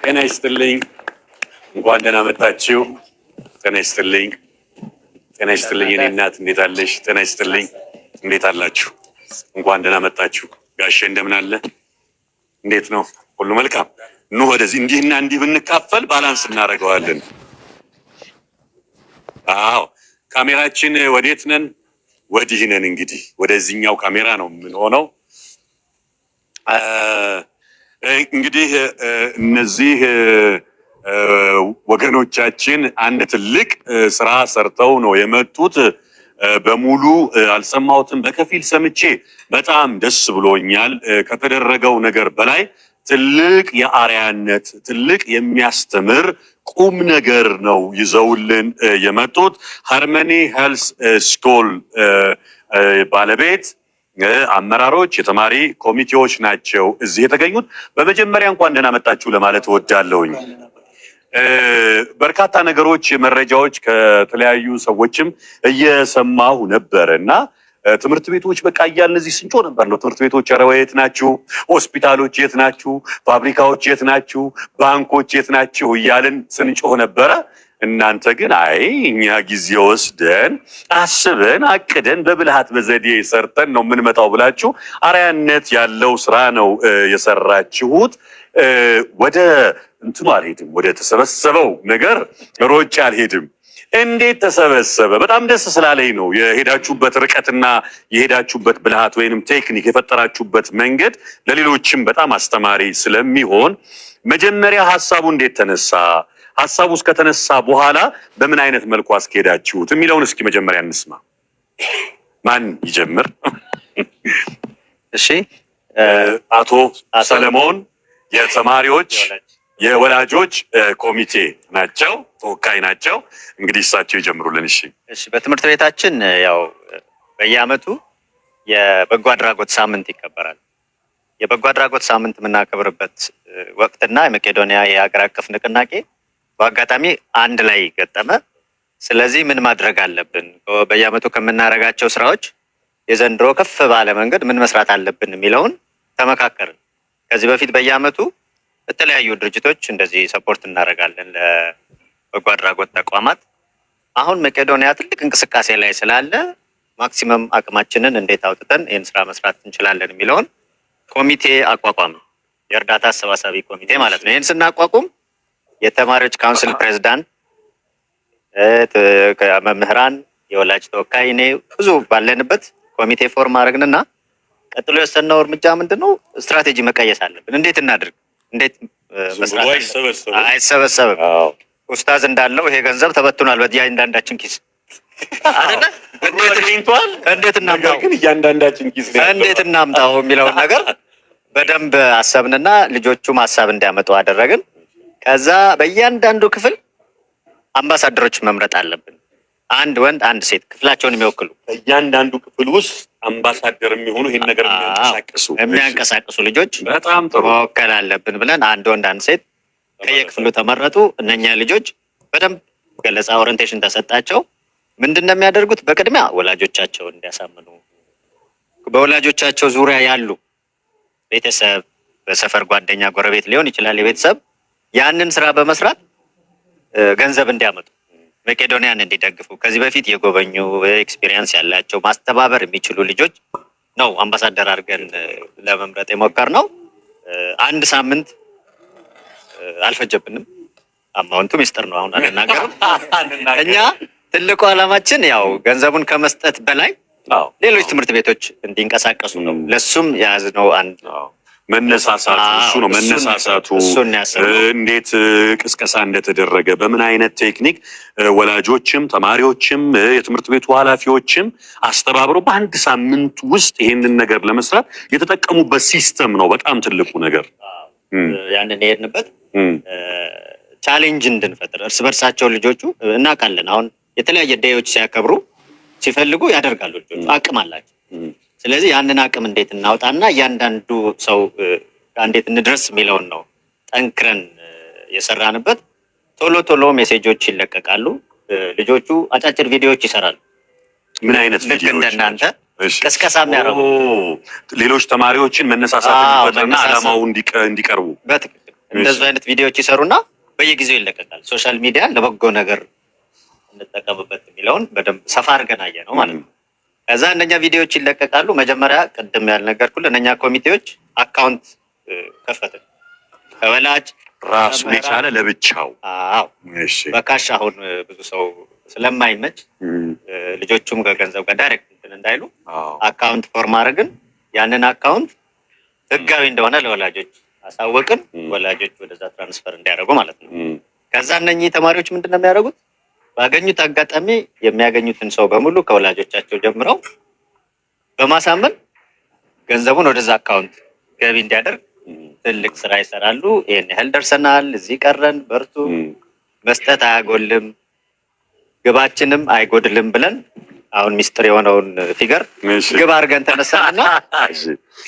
ጤና ይስጥልኝ። እንኳን ደህና መጣችሁ። ጤና ይስጥልኝ። ጤና ይስጥልኝ። የኔ እናት እንዴት አለሽ? ጤና ይስጥልኝ። እንዴት አላችሁ? እንኳን ደህና መጣችሁ። ጋሼ እንደምን አለ? እንዴት ነው? ሁሉ መልካም? ኑ ወደዚህ እንዲህና እንዲህ ብንካፈል ባላንስ እናደርገዋለን። አዎ ካሜራችን ወዴት ነን? ወዲህ ነን። እንግዲህ ወደዚህኛው ካሜራ ነው የምንሆነው። እንግዲህ እነዚህ ወገኖቻችን አንድ ትልቅ ስራ ሰርተው ነው የመጡት። በሙሉ አልሰማሁትም፣ በከፊል ሰምቼ በጣም ደስ ብሎኛል። ከተደረገው ነገር በላይ ትልቅ የአርያነት ትልቅ የሚያስተምር ቁም ነገር ነው ይዘውልን የመጡት። ሃርመኒ ሄልስ ስኩል ባለቤት አመራሮች፣ የተማሪ ኮሚቴዎች ናቸው እዚህ የተገኙት። በመጀመሪያ እንኳን ደህና መጣችሁ ለማለት እወዳለሁኝ። በርካታ ነገሮች መረጃዎች ከተለያዩ ሰዎችም እየሰማሁ ነበር እና ትምህርት ቤቶች በቃ እያልን እዚህ ስንጮህ ነበር ነው። ትምህርት ቤቶች ኧረ የት ናችሁ? ሆስፒታሎች የት ናችሁ? ፋብሪካዎች የት ናችሁ? ባንኮች የት ናችሁ? እያልን ስንጮህ ነበረ። እናንተ ግን አይ እኛ ጊዜ ወስደን አስበን አቅደን በብልሃት በዘዴ ሰርተን ነው የምንመጣው ብላችሁ አርያነት ያለው ስራ ነው የሰራችሁት። ወደ እንትኑ አልሄድም፣ ወደ ተሰበሰበው ነገር ሮጬ አልሄድም። እንዴት ተሰበሰበ? በጣም ደስ ስላለኝ ነው። የሄዳችሁበት ርቀትና የሄዳችሁበት ብልሃት ወይንም ቴክኒክ የፈጠራችሁበት መንገድ ለሌሎችም በጣም አስተማሪ ስለሚሆን መጀመሪያ ሀሳቡ እንዴት ተነሳ፣ ሀሳቡ እስከተነሳ በኋላ በምን አይነት መልኩ አስኬዳችሁት የሚለውን እስኪ መጀመሪያ እንስማ። ማን ይጀምር? እሺ፣ አቶ ሰለሞን የተማሪዎች የወላጆች ኮሚቴ ናቸው፣ ተወካይ ናቸው። እንግዲህ እሳቸው ይጀምሩልን። እሺ። በትምህርት ቤታችን ያው በየዓመቱ የበጎ አድራጎት ሳምንት ይከበራል። የበጎ አድራጎት ሳምንት የምናከብርበት ወቅትና የመቄዶንያ የሀገር አቀፍ ንቅናቄ በአጋጣሚ አንድ ላይ ገጠመ። ስለዚህ ምን ማድረግ አለብን፣ በየዓመቱ ከምናደርጋቸው ስራዎች የዘንድሮ ከፍ ባለ መንገድ ምን መስራት አለብን የሚለውን ተመካከርን። ከዚህ በፊት በየዓመቱ የተለያዩ ድርጅቶች እንደዚህ ሰፖርት እናደርጋለን ለበጎ አድራጎት ተቋማት። አሁን መቄዶንያ ትልቅ እንቅስቃሴ ላይ ስላለ ማክሲመም አቅማችንን እንዴት አውጥተን ይህን ስራ መስራት እንችላለን የሚለውን ኮሚቴ አቋቋም፣ የእርዳታ አሰባሳቢ ኮሚቴ ማለት ነው። ይህን ስናቋቁም የተማሪዎች ካውንስል ፕሬዝዳንት፣ መምህራን፣ የወላጅ ተወካይ፣ እኔ ብዙ ባለንበት ኮሚቴ ፎርም አድርግንና ቀጥሎ የወሰነው እርምጃ ምንድነው? ስትራቴጂ መቀየስ አለብን። እንዴት እናድርግ? እንዴት መስራት አይሰበሰብም? ኡስታዝ እንዳለው ይሄ ገንዘብ ተበትኗል በእያንዳንዳችን ኪስ አይደለ? እንዴት እናምጣው ግን እያንዳንዳችን ኪስ እንዴት እናምጣው የሚለውን ነገር በደንብ አሰብንና ልጆቹም ሀሳብ እንዲያመጡ አደረግን። ከዛ በእያንዳንዱ ክፍል አምባሳደሮች መምረጥ አለብን። አንድ ወንድ አንድ ሴት ክፍላቸውን የሚወክሉ እያንዳንዱ ክፍል ውስጥ አምባሳደር የሚሆኑ ይሄን ነገር የሚያንቀሳቅሱ ልጆች በጣም ጥሩ መወከል አለብን ብለን አንድ ወንድ አንድ ሴት ከየክፍሉ ተመረጡ። እነኛ ልጆች በደንብ ገለጻ ኦሪንቴሽን ተሰጣቸው። ምንድን ነው የሚያደርጉት? በቅድሚያ ወላጆቻቸውን እንዲያሳምኑ፣ በወላጆቻቸው ዙሪያ ያሉ ቤተሰብ፣ በሰፈር ጓደኛ፣ ጎረቤት ሊሆን ይችላል የቤተሰብ ያንን ስራ በመስራት ገንዘብ እንዲያመጡ፣ መቄዶንያን እንዲደግፉ ከዚህ በፊት የጎበኙ ኤክስፒሪየንስ ያላቸው ማስተባበር የሚችሉ ልጆች ነው አምባሳደር አድርገን ለመምረጥ የሞከርነው። አንድ ሳምንት አልፈጀብንም። አማውንቱ ሚስጥር ነው፣ አሁን አንናገርም። እኛ ትልቁ ዓላማችን ያው ገንዘቡን ከመስጠት በላይ ሌሎች ትምህርት ቤቶች እንዲንቀሳቀሱ ነው። ለሱም የያዝነው አንድ መነሳሳቱ እሱ ነው። መነሳሳቱ እንዴት ቅስቀሳ እንደተደረገ በምን አይነት ቴክኒክ ወላጆችም ተማሪዎችም የትምህርት ቤቱ ኃላፊዎችም አስተባብረው በአንድ ሳምንት ውስጥ ይሄንን ነገር ለመስራት የተጠቀሙበት ሲስተም ነው። በጣም ትልቁ ነገር ያንን የሄድንበት ቻሌንጅ እንድንፈጥር እርስ በርሳቸው ልጆቹ እናውቃለን። አሁን የተለያየ ዴዮች ሲያከብሩ ሲፈልጉ ያደርጋሉ። ልጆቹ አቅም አላቸው። ስለዚህ ያንን አቅም እንዴት እናውጣና እያንዳንዱ ሰው እንዴት እንድረስ የሚለውን ነው ጠንክረን የሰራንበት። ቶሎ ቶሎ ሜሴጆች ይለቀቃሉ። ልጆቹ አጫጭር ቪዲዮዎች ይሰራሉ። ምን አይነት ልክ እንደናንተ ቅስቀሳ የሚያደርጉ ሌሎች ተማሪዎችን መነሳሳት እና ዓላማው እንዲቀርቡ በትክክል እንደዚህ አይነት ቪዲዮዎች ይሰሩና በየጊዜው ይለቀቃል። ሶሻል ሚዲያ ለበጎ ነገር እንጠቀምበት የሚለውን በደንብ ሰፋ አድርገን አየ ነው ማለት ነው። ከዛ እነኛ ቪዲዮዎች ይለቀቃሉ። መጀመሪያ ቅድም ያልነገርኩህ እነኛ ኮሚቴዎች አካውንት ከፈትን ከወላጅ ራሱን የቻለ ለብቻው። አዎ በካሽ አሁን ብዙ ሰው ስለማይመች ልጆቹም ከገንዘብ ጋር ዳይሬክት እንትን እንዳይሉ አካውንት ፎርም አድርገን ያንን አካውንት ህጋዊ እንደሆነ ለወላጆች አሳወቅን። ወላጆች ወደዛ ትራንስፈር እንዲያደርጉ ማለት ነው። ከዛ እነኚህ ተማሪዎች ምንድን ነው የሚያደርጉት? ባገኙት አጋጣሚ የሚያገኙትን ሰው በሙሉ ከወላጆቻቸው ጀምረው በማሳመን ገንዘቡን ወደዛ አካውንት ገቢ እንዲያደርግ ትልቅ ስራ ይሰራሉ። ይሄን ያህል ደርሰናል፣ እዚህ ቀረን፣ በርቱ፣ መስጠት አያጎልም፣ ግባችንም አይጎድልም ብለን አሁን ሚስጥር የሆነውን ፊገር ግብ አድርገን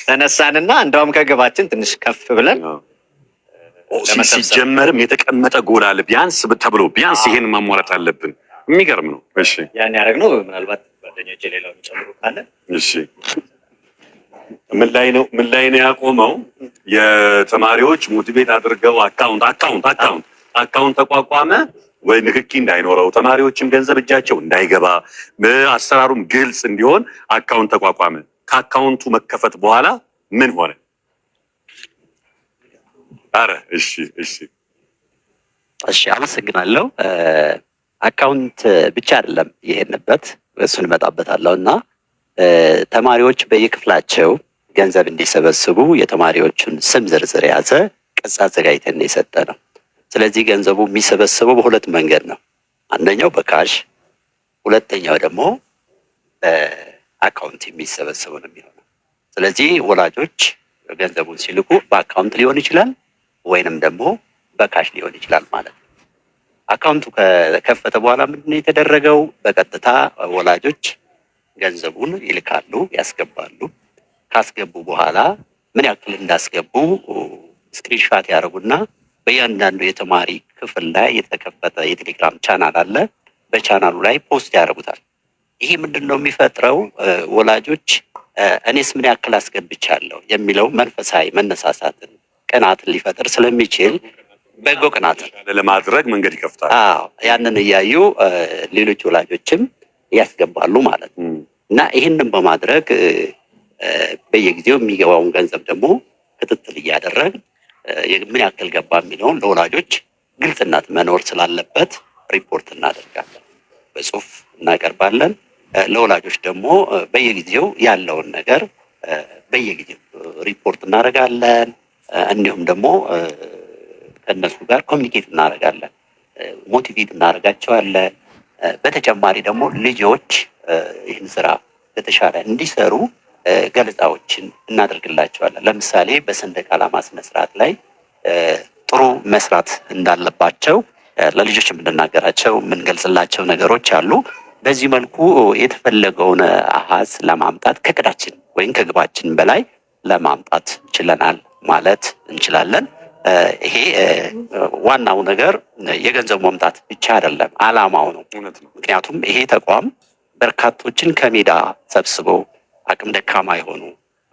ተነሳንና እንደውም ከግባችን ትንሽ ከፍ ብለን ሲጀመርም የተቀመጠ ጎል አለ። ቢያንስ ተብሎ ቢያንስ ይሄን ማሟላት አለብን። የሚገርም ነው። እሺ ያን ያደረግነው ምናልባት ጓደኞቼ ሌላው የሚጨምሩ ካለ እሺ ምን ላይ ነው ያቆመው? የተማሪዎች ሞቲቬት አድርገው አካውንት ተቋቋመ ወይ ንክኪ እንዳይኖረው ተማሪዎችም ገንዘብ እጃቸው እንዳይገባ አሰራሩም ግልጽ እንዲሆን አካውንት ተቋቋመ። ከአካውንቱ መከፈት በኋላ ምን ሆነ? አረ እሺ አመሰግናለሁ። አካውንት ብቻ አይደለም ይሄንበት እሱን እመጣበታለሁ እና ተማሪዎች በየክፍላቸው ገንዘብ እንዲሰበስቡ የተማሪዎቹን ስም ዝርዝር የያዘ ቅጽ አዘጋጅተን የሰጠ ነው። ስለዚህ ገንዘቡ የሚሰበሰበው በሁለት መንገድ ነው። አንደኛው በካሽ፣ ሁለተኛው ደግሞ በአካውንት የሚሰበሰበው ነው የሚሆነው። ስለዚህ ወላጆች ገንዘቡን ሲልኩ በአካውንት ሊሆን ይችላል ወይንም ደግሞ በካሽ ሊሆን ይችላል ማለት ነው። አካውንቱ ከከፈተ በኋላ ምንድነው የተደረገው? በቀጥታ ወላጆች ገንዘቡን ይልካሉ፣ ያስገባሉ። ካስገቡ በኋላ ምን ያክል እንዳስገቡ ስክሪንሻት ያደርጉና በእያንዳንዱ የተማሪ ክፍል ላይ የተከፈተ የቴሌግራም ቻናል አለ። በቻናሉ ላይ ፖስት ያደርጉታል። ይሄ ምንድን ነው የሚፈጥረው? ወላጆች እኔስ ምን ያክል አስገብቻለሁ የሚለው መንፈሳዊ መነሳሳትን፣ ቅናትን ሊፈጥር ስለሚችል በጎ ቅናትን ለማድረግ መንገድ ይከፍታል። ያንን እያዩ ሌሎች ወላጆችም ያስገባሉ ማለት ነው እና ይህንን በማድረግ በየጊዜው የሚገባውን ገንዘብ ደግሞ ክትትል እያደረግ ምን ያክል ገባ የሚለውን ለወላጆች ግልጽነት መኖር ስላለበት ሪፖርት እናደርጋለን፣ በጽሁፍ እናቀርባለን። ለወላጆች ደግሞ በየጊዜው ያለውን ነገር በየጊዜው ሪፖርት እናደርጋለን። እንዲሁም ደግሞ ከእነሱ ጋር ኮሚኒኬት እናደርጋለን፣ ሞቲቬት እናደርጋቸዋለን። በተጨማሪ ደግሞ ልጆች ይህን ስራ በተሻለ እንዲሰሩ ገለጻዎችን እናደርግላቸዋለን። ለምሳሌ በሰንደቅ ዓላማ ስነስርዓት ላይ ጥሩ መስራት እንዳለባቸው ለልጆች የምንናገራቸው የምንገልጽላቸው ነገሮች አሉ። በዚህ መልኩ የተፈለገውን አሃዝ ለማምጣት ከቅዳችን ወይም ከግባችን በላይ ለማምጣት ችለናል ማለት እንችላለን። ይሄ ዋናው ነገር የገንዘብ መምጣት ብቻ አይደለም፣ አላማው ነው። ምክንያቱም ይሄ ተቋም በርካቶችን ከሜዳ ሰብስበው አቅም ደካማ የሆኑ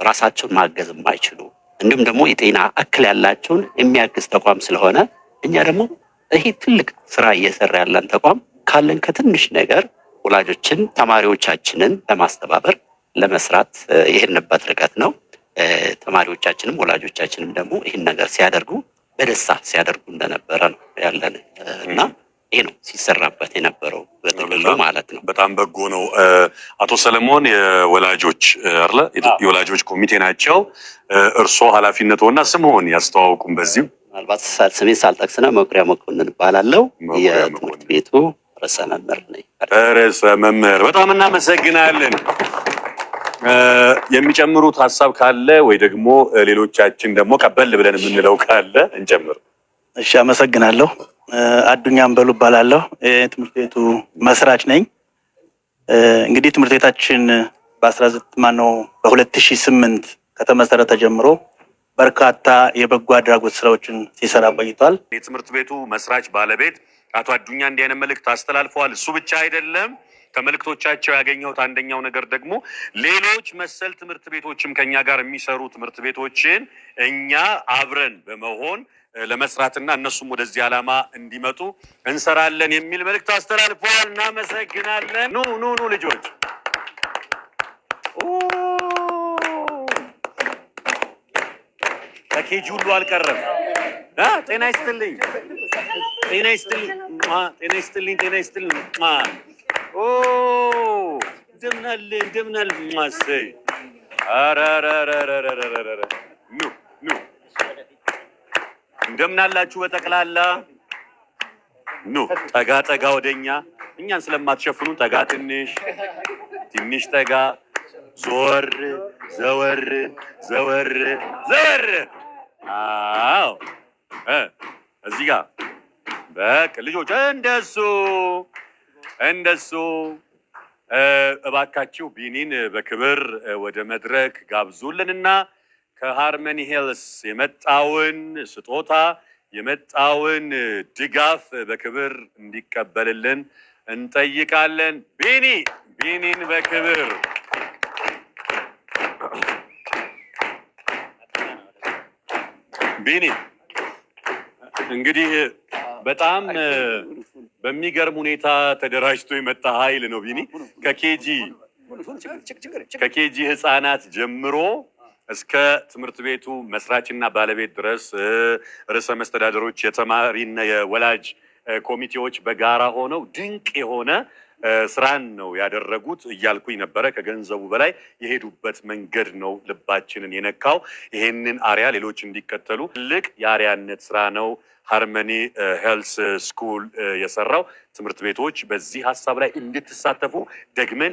ራሳቸውን ማገዝ የማይችሉ እንዲሁም ደግሞ የጤና እክል ያላቸውን የሚያግዝ ተቋም ስለሆነ እኛ ደግሞ ይሄ ትልቅ ስራ እየሰራ ያለን ተቋም ካለን ከትንሽ ነገር ወላጆችን፣ ተማሪዎቻችንን ለማስተባበር ለመስራት ይሄንበት ርቀት ነው። ተማሪዎቻችንም ወላጆቻችንም ደግሞ ይህን ነገር ሲያደርጉ በደስታ ሲያደርጉ እንደነበረ ነው ያለን እና ይሄ ነው ሲሰራበት የነበረው በጥቅሉ ማለት ነው። በጣም በጎ ነው። አቶ ሰለሞን የወላጆች አይደለ የወላጆች ኮሚቴ ናቸው። እርስዎ ኃላፊነትዎና ስምዎን ያስተዋውቁም በዚሁ። ምናልባት ስሜን ሳልጠቅስ ነው መኩሪያ መኮንን እባላለሁ። የትምህርት ቤቱ ርዕሰ መምህር ነኝ። ርዕሰ መምህር በጣም እናመሰግናለን። የሚጨምሩት ሀሳብ ካለ ወይ ደግሞ ሌሎቻችን ደግሞ ቀበል ብለን የምንለው ካለ እንጨምር። እሺ፣ አመሰግናለሁ። አዱኛ አንበሉ እባላለሁ። የትምህርት ቤቱ መስራች ነኝ። እንግዲህ ትምህርት ቤታችን በ2008 ከተመሰረተ ጀምሮ በርካታ የበጎ አድራጎት ስራዎችን ሲሰራ ቆይቷል። የትምህርት ቤቱ መስራች ባለቤት አቶ አዱኛ እንዲህ አይነት መልእክት አስተላልፈዋል። እሱ ብቻ አይደለም፣ ከመልእክቶቻቸው ያገኘሁት አንደኛው ነገር ደግሞ ሌሎች መሰል ትምህርት ቤቶችም ከኛ ጋር የሚሰሩ ትምህርት ቤቶችን እኛ አብረን በመሆን ለመስራትና እነሱም ወደዚህ ዓላማ እንዲመጡ እንሰራለን የሚል መልእክት አስተላልፈዋል። እናመሰግናለን። ኑ ኑ ኑ ልጆች ከኬጂ ሁሉ አልቀረም። ጤና ይስጥልኝ፣ ጤና ይስጥልኝ፣ ጤና ይስጥልኝ፣ ጤና ይስጥልኝ። እንደምናል እንደምናል ማሰይ አራራራራራራራ ኑ ኑ እንደምናላችሁ በጠቅላላ ኑ ጠጋ ጠጋ ወደኛ እኛን ስለማትሸፍኑ ጠጋ ትንሽ ትንሽ ጠጋ ዞር ዘወር ዘወር ዘወር አዎ እዚህ ጋር በቃ ልጆች እንደሱ እንደሱ እባካችሁ ቢኒን በክብር ወደ መድረክ ጋብዙልንና ከሃርመኒ ሄልስ የመጣውን ስጦታ የመጣውን ድጋፍ በክብር እንዲቀበልልን እንጠይቃለን። ቢኒን በክብር ቢኒ እንግዲህ በጣም በሚገርም ሁኔታ ተደራጅቶ የመጣ ኃይል ነው። ቢኒ ከኬጂ ህፃናት ጀምሮ እስከ ትምህርት ቤቱ መስራችና ባለቤት ድረስ ርዕሰ መስተዳደሮች፣ የተማሪና የወላጅ ኮሚቴዎች በጋራ ሆነው ድንቅ የሆነ ስራን ነው ያደረጉት እያልኩኝ ነበረ። ከገንዘቡ በላይ የሄዱበት መንገድ ነው ልባችንን የነካው። ይሄንን አሪያ ሌሎች እንዲከተሉ ትልቅ የአሪያነት ስራ ነው ሃርመኒ ሄልስ ስኩል የሰራው። ትምህርት ቤቶች በዚህ ሀሳብ ላይ እንድትሳተፉ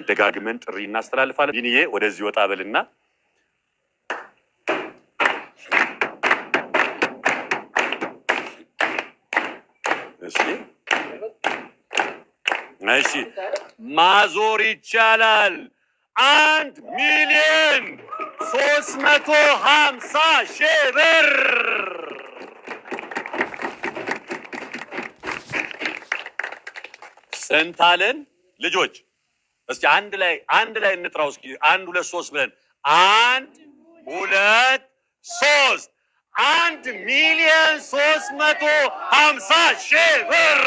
ደጋግመን ጥሪ እናስተላልፋለን። ቢኒዬ ወደዚህ ወጣ በልና እሺ ማዞር ይቻላል። 1,350,000 ብር ስንት አለን ልጆች? እስቲ አንድ ላይ እንጥራው እስኪ 1 2 3 ብለን 1 2 3 1,350,000 ብር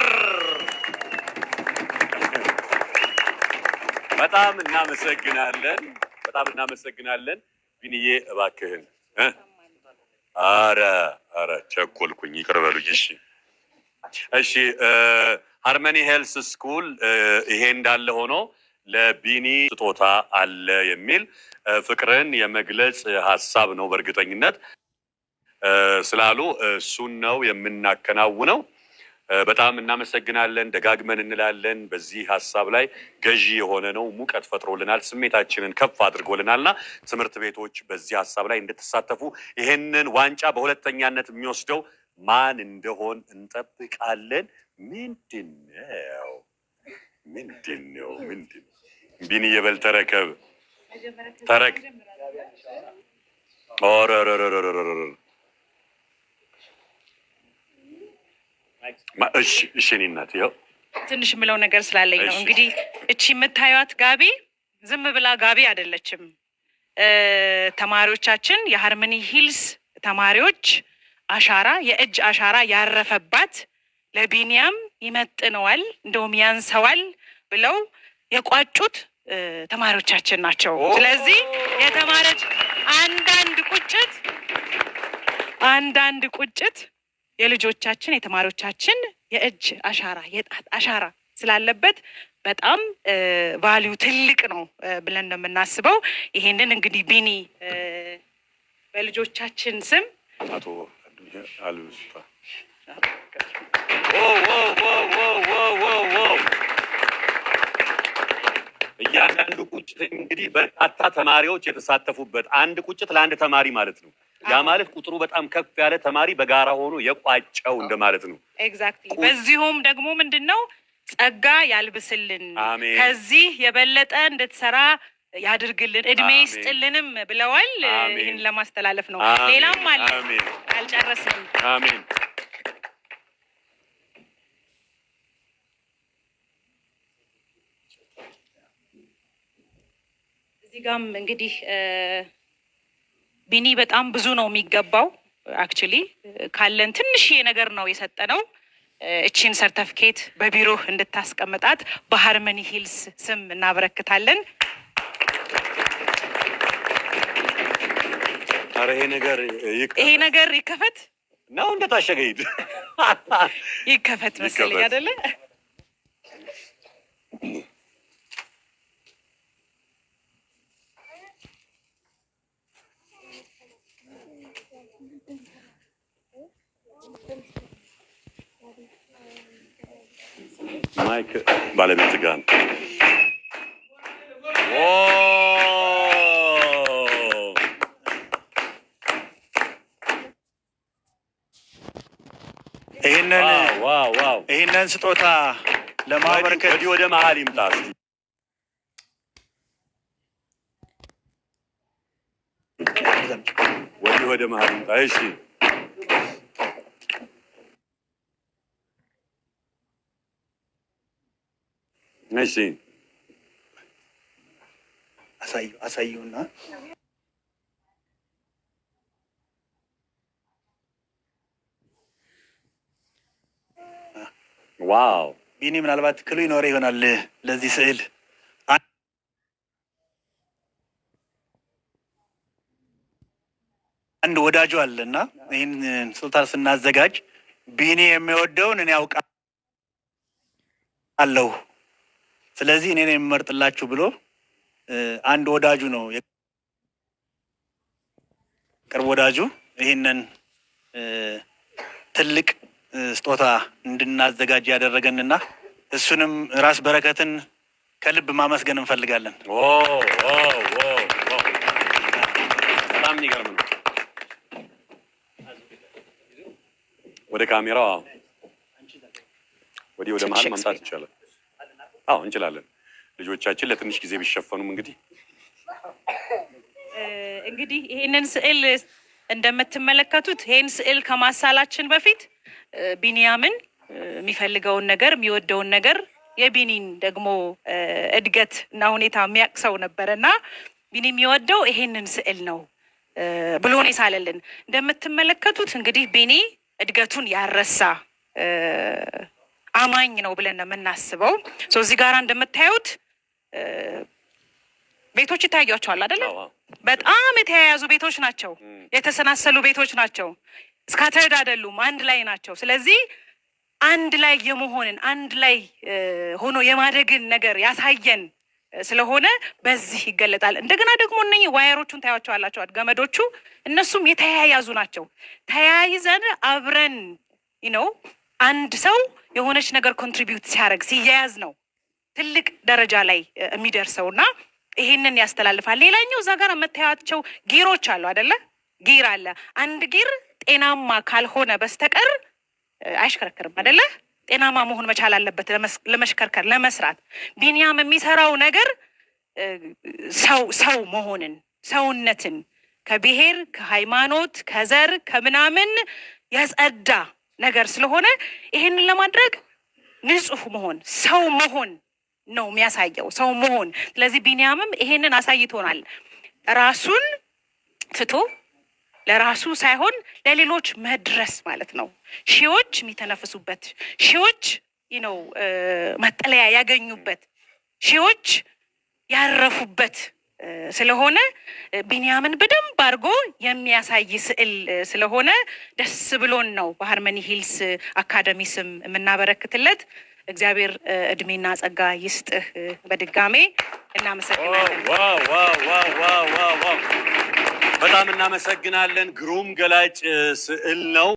በጣም እናመሰግናለን። ቢኒዬ እባክህን አረ ቸኮልኩኝ፣ ይቅር በሉኝ። እሺ ሃርመኒ ሄልስ ስኩል ይሄ እንዳለ ሆኖ ለቢኒ ስጦታ አለ የሚል ፍቅርን የመግለጽ ሀሳብ ነው በእርግጠኝነት ስላሉ እሱን ነው የምናከናውነው። በጣም እናመሰግናለን። ደጋግመን እንላለን። በዚህ ሀሳብ ላይ ገዢ የሆነ ነው፣ ሙቀት ፈጥሮልናል፣ ስሜታችንን ከፍ አድርጎልናልና ትምህርት ቤቶች በዚህ ሀሳብ ላይ እንድትሳተፉ ይሄንን ዋንጫ በሁለተኛነት የሚወስደው ማን እንደሆን እንጠብቃለን። ምንድነው ቢኒ የበል ተረከብ እሺ እኔ እናት ይኸው ትንሽ የምለው ነገር ስላለኝ ነው። እንግዲህ እቺ የምታዩት ጋቢ ዝም ብላ ጋቢ አይደለችም። ተማሪዎቻችን የሃርመኒ ሂልስ ተማሪዎች አሻራ የእጅ አሻራ ያረፈባት ለቢኒያም ይመጥነዋል እንደውም ያንሰዋል ብለው የቋጩት ተማሪዎቻችን ናቸው። ስለዚህ የተማረች አንዳንድ ቁጭት የልጆቻችን የተማሪዎቻችን የእጅ አሻራ የጣት አሻራ ስላለበት በጣም ቫልዩ ትልቅ ነው ብለን ነው የምናስበው። ይሄንን እንግዲህ ቢኒ በልጆቻችን ስም አቶ አልብስታ እያንዳንዱ ቁጭት እንግዲህ በርካታ ተማሪዎች የተሳተፉበት አንድ ቁጭት ለአንድ ተማሪ ማለት ነው። ያ ማለት ቁጥሩ በጣም ከፍ ያለ ተማሪ በጋራ ሆኖ የቋጨው እንደማለት ነው። ኤግዛክትሊ። በዚሁም ደግሞ ምንድነው ጸጋ ያልብስልን፣ ከዚህ የበለጠ እንድትሰራ ያድርግልን፣ እድሜ ይስጥልንም ብለዋል። ይህን ለማስተላለፍ ነው። ሌላም አለ አልጨረስንም። አሜን። እዚህ ጋም እንግዲህ ቢኒ በጣም ብዙ ነው የሚገባው። አክቹሊ ካለን ትንሽዬ ነገር ነው የሰጠነው። እቺን ሰርተፍኬት በቢሮ እንድታስቀምጣት በሃርመኒ ሂልስ ስም እናበረክታለን። ኧረ ይሄ ነገር ይከፈት ነው እንደታሸገ ይከፈት መሰለኝ አይደለ? ማይክ ባለቤት ጋር ይሄንን ስጦታ ለማበርከት ወደ መሀል ይምጣ። ወደ መሀል ይምጣ። እሺ እሺ አሳዩና ዋው ቢኒ ምናልባት ክሉ ይኖር ይሆናል ለዚህ ስዕል። አንድ ወዳጁ አለና ይህን ስጦታ ስናዘጋጅ ቢኒ የሚወደውን እኔ አውቃለሁ፣ ስለዚህ እኔ የምመርጥላችሁ ብሎ አንድ ወዳጁ ነው ቅርብ ወዳጁ ይህንን ትልቅ ስጦታ እንድናዘጋጅ ያደረገንና እሱንም ራስ በረከትን ከልብ ማመስገን እንፈልጋለን። በጣም የሚገርም ነው። ወደ ካሜራው ወደ መሀል ማምጣት ይቻላል። አዎ እንችላለን። ልጆቻችን ለትንሽ ጊዜ ቢሸፈኑም እንግዲህ ይሄንን ስዕል እንደምትመለከቱት ይሄን ስዕል ከማሳላችን በፊት ቢኒያምን የሚፈልገውን ነገር የሚወደውን ነገር የቢኒን ደግሞ እድገት እና ሁኔታ የሚያቅሰው ነበረ እና ቢኒ የሚወደው ይሄንን ስዕል ነው ብሎ ነው የሳለልን። እንደምትመለከቱት እንግዲህ ቢኒ እድገቱን ያረሳ አማኝ ነው ብለን ነው የምናስበው። እዚህ ጋር እንደምታዩት ቤቶች ይታያቸዋል አይደለ? በጣም የተያያዙ ቤቶች ናቸው፣ የተሰናሰሉ ቤቶች ናቸው። ስካተርድ አይደሉም፣ አንድ ላይ ናቸው። ስለዚህ አንድ ላይ የመሆንን አንድ ላይ ሆኖ የማደግን ነገር ያሳየን ስለሆነ በዚህ ይገለጣል። እንደገና ደግሞ እነኚህ ዋየሮቹን ታያቸዋላቸው፣ ገመዶቹ እነሱም የተያያዙ ናቸው። ተያይዘን አብረን ነው አንድ ሰው የሆነች ነገር ኮንትሪቢዩት ሲያደርግ ሲያያዝ ነው ትልቅ ደረጃ ላይ የሚደርሰው እና ይሄንን ያስተላልፋል። ሌላኛው እዛ ጋር የምታያቸው ጊሮች አሉ አይደለ? ጊር አለ። አንድ ጊር ጤናማ ካልሆነ በስተቀር አይሽከረከርም አይደለ? ጤናማ መሆን መቻል አለበት ለመሽከርከር ለመስራት። ቢኒያም የሚሰራው ነገር ሰው መሆንን ሰውነትን ከብሔር ከሃይማኖት ከዘር ከምናምን የጸዳ ነገር ስለሆነ ይሄንን ለማድረግ ንጹህ መሆን ሰው መሆን ነው የሚያሳየው፣ ሰው መሆን። ስለዚህ ቢኒያምም ይሄንን አሳይቶናል። ራሱን ትቶ ለራሱ ሳይሆን ለሌሎች መድረስ ማለት ነው። ሺዎች የሚተነፍሱበት፣ ሺዎች መጠለያ ያገኙበት፣ ሺዎች ያረፉበት ስለሆነ ቢኒያምን በደንብ አድርጎ የሚያሳይ ስዕል ስለሆነ ደስ ብሎን ነው በሃርመኒ ሂልስ አካዳሚ ስም የምናበረክትለት። እግዚአብሔር እድሜና ጸጋ ይስጥህ። በድጋሜ እናመሰግናለን። በጣም እናመሰግናለን። ግሩም ገላጭ ስዕል ነው።